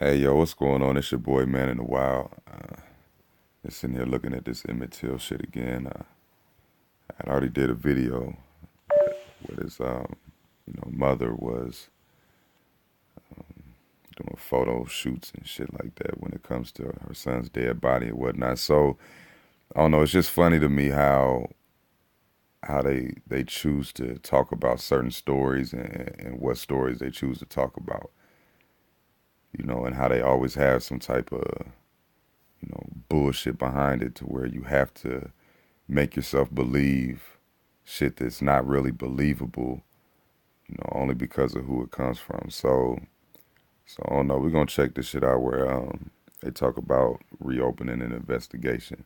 Hey, yo, what's going on? It's your boy, Man in the Wild. Just sitting here looking at this Emmett Till shit again. I already did a video with his, mother was doing photo shoots and shit like that when it comes to her son's dead body and whatnot. So, I don't know, it's just funny to me how they choose to talk about certain stories and what stories they choose to talk about, and how they always have some type of, bullshit behind it to where you have to make yourself believe shit that's not really believable, only because of who it comes from. So I don't know. We're gonna check this shit out where they talk about reopening an investigation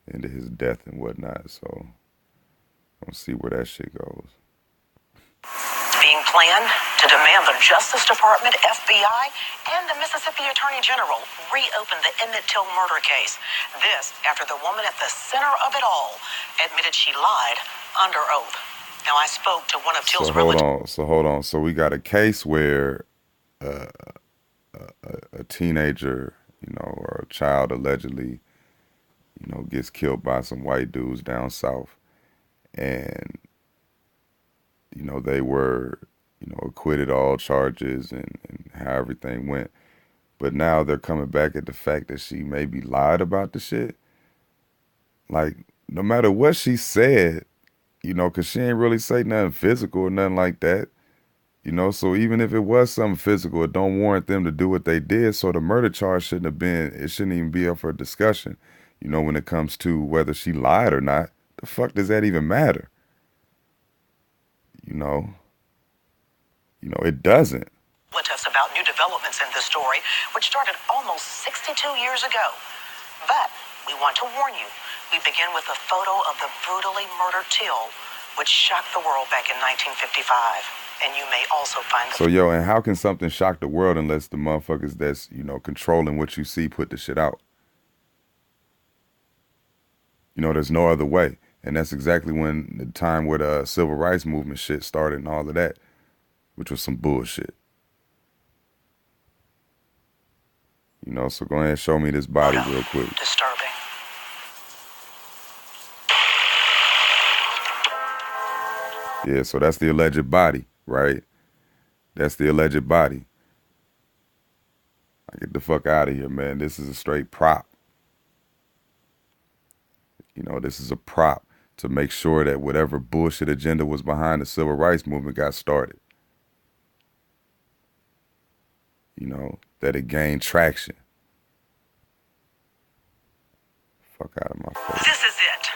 into his death and whatnot. So we'll see where that shit goes. Being planned to demand the Justice Department, FBI, and the Mississippi Attorney General reopen the Emmett Till murder case. This after the woman at the center of it all admitted she lied under oath. Now, I spoke to one of Till's relatives. Hold on. So we got a case where a teenager, or a child allegedly, gets killed by some white dudes down south, and they were, acquitted all charges and how everything went. But now they're coming back at the fact that she maybe lied about the shit. Like, no matter what she said, because she ain't really say nothing physical or nothing like that. So even if it was something physical, it don't warrant them to do what they did. So the murder charge it shouldn't even be up for discussion. When it comes to whether she lied or not, the fuck does that even matter? You know, it doesn't. Relatives about new developments in this story, which started almost 62 years ago. But we want to warn you, we begin with a photo of the brutally murdered Till, which shocked the world back in 1955. And you may also find So, and how can something shock the world unless the motherfuckers that's, controlling what you see put the shit out? There's no other way. And that's exactly when the time where the civil rights movement shit started and all of that, which was some bullshit. So go ahead and show me this body real quick. Disturbing. Yeah, so that's the alleged body, right? That's the alleged body. Get the fuck out of here, man. This is a straight prop. This is a prop to make sure that whatever bullshit agenda was behind the civil rights movement got started. That it gained traction. Fuck out of my face. This is it.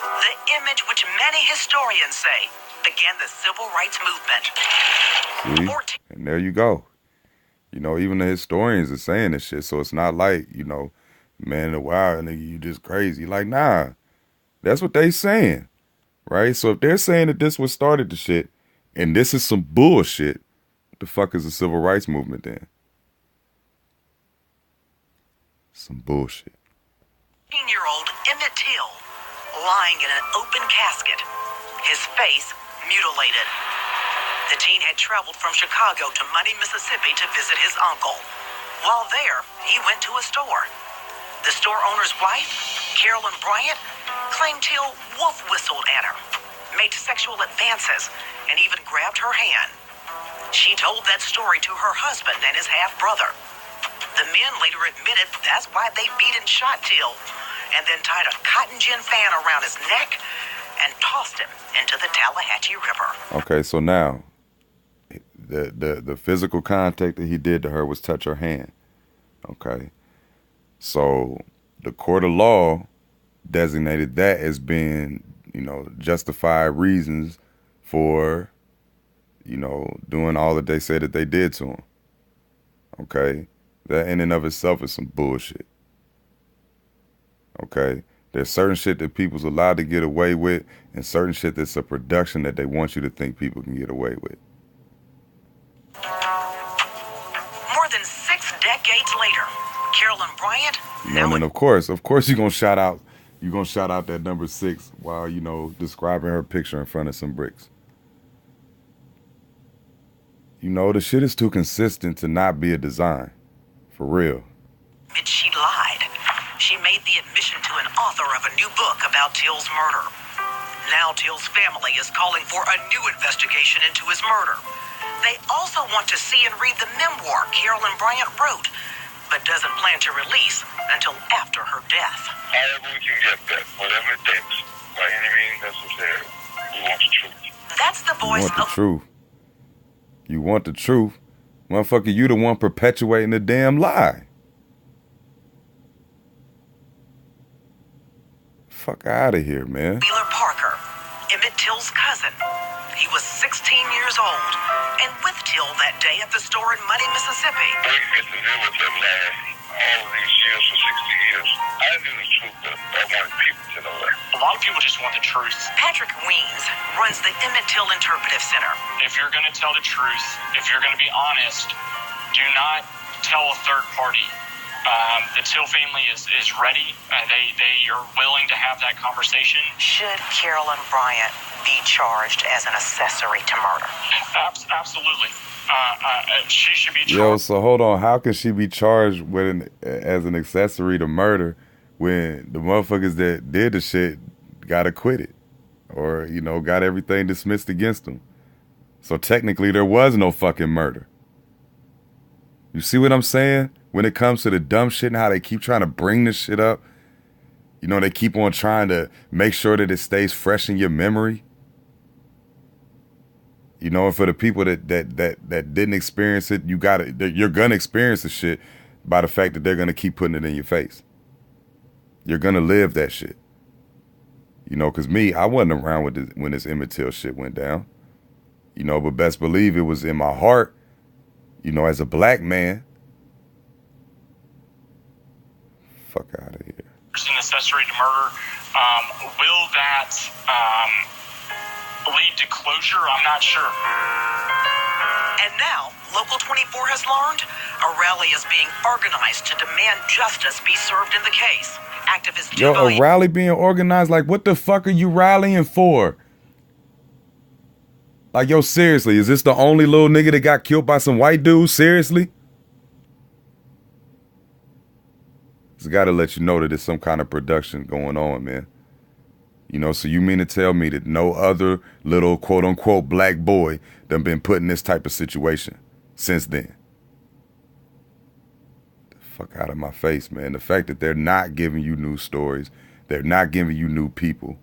The image which many historians say began the civil rights movement. See? And there you go. Even the historians are saying this shit. So it's not like, man in the wild, nigga, you just crazy. Like, nah. That's what they saying. Right? So if they're saying that this was started the shit, and this is some bullshit, what the fuck is the civil rights movement then? Some bullshit. 18-year-old Emmett Till, lying in an open casket, his face mutilated. The teen had traveled from Chicago to Money, Mississippi to visit his uncle. While there, he went to a store. The store owner's wife, Carolyn Bryant, claimed Till wolf whistled at her, made sexual advances, and even grabbed her hand. She told that story to her husband and his half-brother. The men later admitted that's why they beat and shot Till, and then tied a cotton gin fan around his neck and tossed him into the Tallahatchie River. Okay, so now, the physical contact that he did to her was touch her hand. Okay. So the court of law designated that as being, justified reasons for, doing all that they said that they did to him. Okay. That in and of itself is some bullshit. Okay. There's certain shit that people's allowed to get away with, and certain shit that's a production that they want you to think people can get away with. More than 6 decades later, Carolyn Bryant. And then of course you're gonna shout out that number 6 while, describing her picture in front of some bricks. The shit is too consistent to not be a design. For real. Admit she lied. She made the admission to an author of a new book about Till's murder. Now Till's family is calling for a new investigation into his murder. They also want to see and read the memoir Carolyn Bryant wrote, but doesn't plan to release until after her death. However we can get that, whatever it takes, by any means necessary. We want the truth. That's the You voice want the of truth. You want the truth. Motherfucker, you the one perpetuating the damn lie. Fuck out of here, man. Wheeler Parker, Emmett Till's cousin. He was 16 years old and with Till that day at the store in Muddy, Mississippi. We get to live with him last all of these years for 60 years. I knew the truth, but I wanted people to know that. A lot of people just want the truth. Patrick Weems runs the Emmett Till Interpretive Center. If you're going to tell the truth, if you're going to be honest, do not tell a third party. The Till family is ready. They are willing to have that conversation. Should Carolyn Bryant be charged as an accessory to murder? Absolutely. She should be charged. Yo, so hold on. How can she be charged with as an accessory to murder when the motherfuckers that did the shit got acquitted or, you know, got everything dismissed against them? So technically there was no fucking murder. You see what I'm saying? When it comes to the dumb shit and how they keep trying to bring this shit up, you know, they keep on trying to make sure that it stays fresh in your memory. You know, and for the people that didn't experience it, you're gonna experience the shit by the fact that they're gonna keep putting it in your face. You're gonna live that shit. You know, cause me, I wasn't around when this Emmett Till shit went down. You know, but best believe it was in my heart. You know, as a black man. Fuck out of here. An accessory to murder. Will that lead to closure? I'm not sure. And now, Local 24 has learned a rally is being organized to demand justice be served in the case. Activists Yo, a rally being organized? Like, what the fuck are you rallying for? Like, yo, seriously, is this the only little nigga that got killed by some white dudes? Seriously? It's got to let you know that there's some kind of production going on, man. You know, so you mean to tell me that no other little quote-unquote black boy done been put in this type of situation since then? The fuck out of my face, man. The fact that they're not giving you new stories, they're not giving you new people.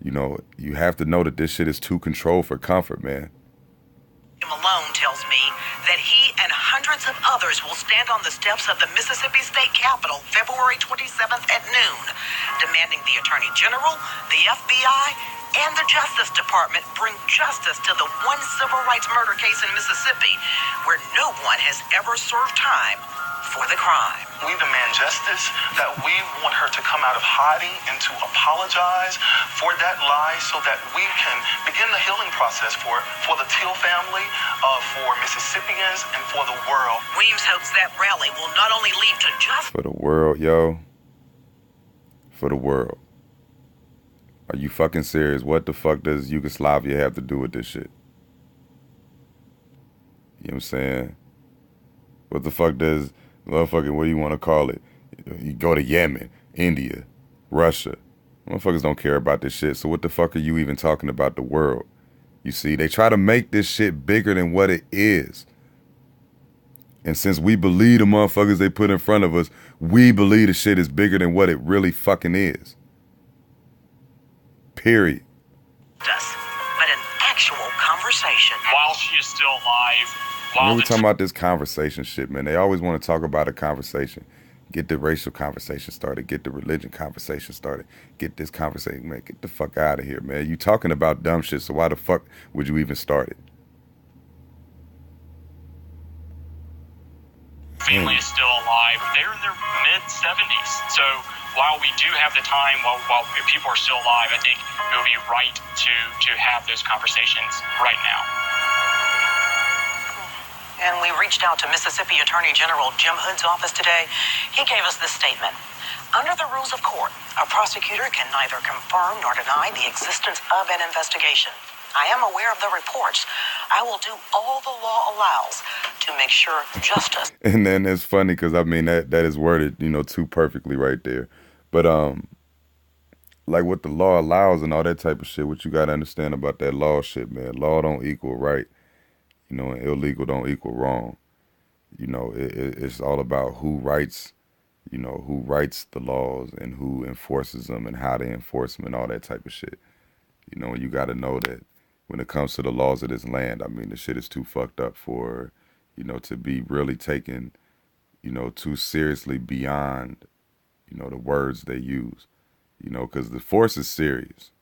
You know, you have to know that this shit is too controlled for comfort, man. Malone tells me that he and hundreds of others will stand on the steps of the Mississippi State Capitol February 27th at noon, demanding the Attorney General, the FBI, and the Justice Department bring justice to the one civil rights murder case in Mississippi where no one has ever served time for the crime. We demand justice, that we want her to come out of hiding and to apologize for that lie so that we can begin the healing process for the Till family, for Mississippians, and for the world. Weems hopes that rally will not only lead to justice. For the world, yo. For the world. Are you fucking serious? What the fuck does Yugoslavia have to do with this shit? You know what I'm saying? What the fuck does... Motherfucking, what do you want to call it? You go to Yemen, India, Russia. Motherfuckers don't care about this shit. So what the fuck are you even talking about the world? You see, they try to make this shit bigger than what it is. And since we believe the motherfuckers they put in front of us, we believe the shit is bigger than what it really fucking is. Period. But an actual conversation. While she is still alive, We're talking about this conversation shit, man. They always want to talk about a conversation. Get the racial conversation started. Get the religion conversation started. Get this conversation, man. Get the fuck out of here, man. You talking about dumb shit, so why the fuck would you even start it? Family is still alive. They're in their mid-70s. So while we do have the time, while people are still alive, I think it would be right to have those conversations right now. And we reached out to Mississippi Attorney General Jim Hood's office today. He gave us this statement. Under the rules of court, a prosecutor can neither confirm nor deny the existence of an investigation. I am aware of the reports I will do all the law allows to make sure justice. And then it's funny because I mean that is worded, too perfectly right there. But like what the law allows and all that type of shit, what you gotta understand about that law shit, man. Law don't equal right, and illegal don't equal wrong. It's all about who writes, who writes the laws and who enforces them and how they enforce them and all that type of shit. And you got to know that when it comes to the laws of this land, I mean, the shit is too fucked up for, to be really taken, too seriously beyond, the words they use, because the force is serious.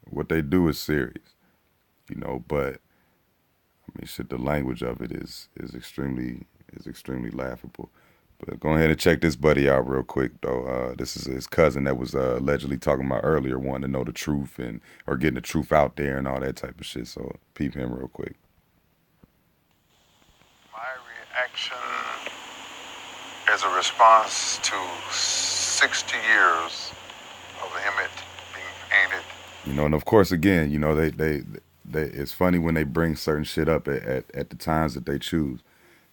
What they do is serious, but I mean, shit, the language of it is extremely laughable. But go ahead and check this buddy out real quick, though. This is his cousin that was allegedly talking about earlier, wanting to know the truth or getting the truth out there and all that type of shit. So peep him real quick. My reaction as a response to 60 years of Emmett being painted. And of course, again, they it's funny when they bring certain shit up at the times that they choose.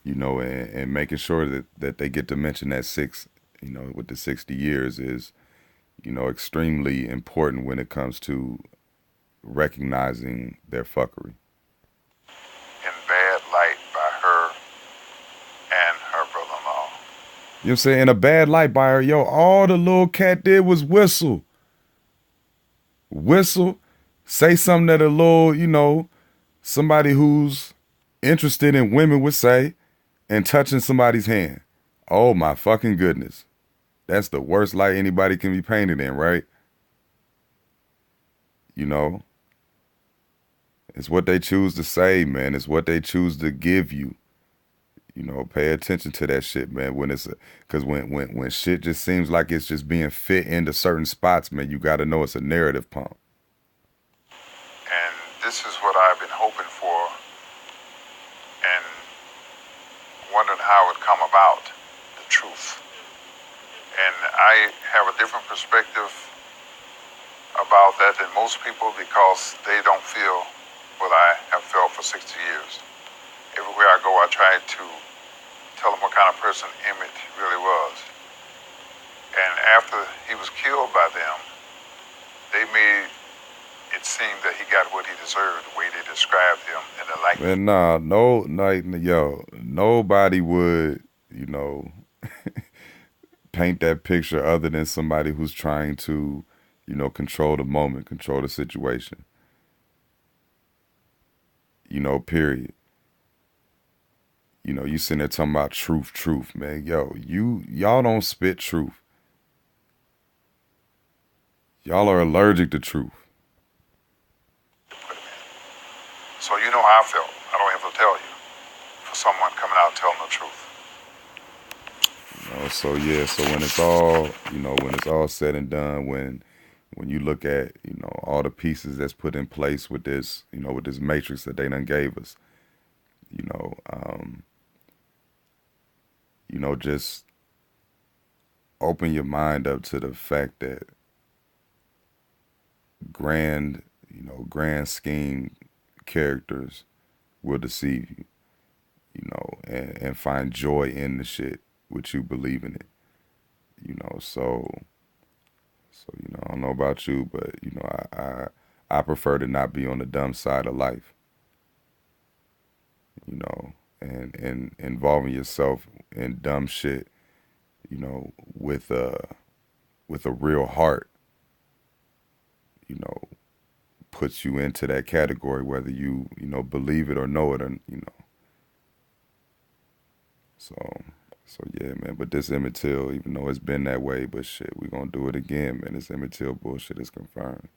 And making sure that they get to mention that with the 60 years is, extremely important when it comes to recognizing their fuckery. In bad light by her and her brother-in-law. You know what I'm saying? In a bad light by her. Yo, all the little cat did was whistle. Whistle. Say something that a little, somebody who's interested in women would say. And touching somebody's hand. Oh my fucking goodness. That's the worst light anybody can be painted in, right? It's what they choose to say, man. It's what they choose to give you. Pay attention to that shit, man. Because when shit just seems like it's just being fit into certain spots, man, you got to know it's a narrative pump. And this is what I've been hoping for. And wondering how it would come about, the truth. And I have a different perspective about that than most people because they don't feel what I have felt for 60 years. Everywhere I go, I try to tell them what kind of person Emmett really was. And after he was killed by them, they made it seemed that he got what he deserved, the way they described him and the like. Man, nobody would, paint that picture other than somebody who's trying to, control the moment, control the situation. Period. You sitting there talking about truth, man. Yo, y'all don't spit truth. Y'all are allergic to truth. So you know how I felt. I don't have to tell you. For someone coming out telling the truth. So yeah, so when it's all, when it's all said and done, when you look at, all the pieces that's put in place with this, with this matrix that they done gave us, just open your mind up to the fact that grand scheme characters will deceive you, and find joy in the shit which you believe in it, so I don't know about you, but I prefer to not be on the dumb side of life, and involving yourself in dumb shit, with a real heart, puts you into that category, whether you believe it or know it, or So yeah, man. But this Emmett Till, even though it's been that way, but shit, we gonna do it again, man. This Emmett Till bullshit is confirmed.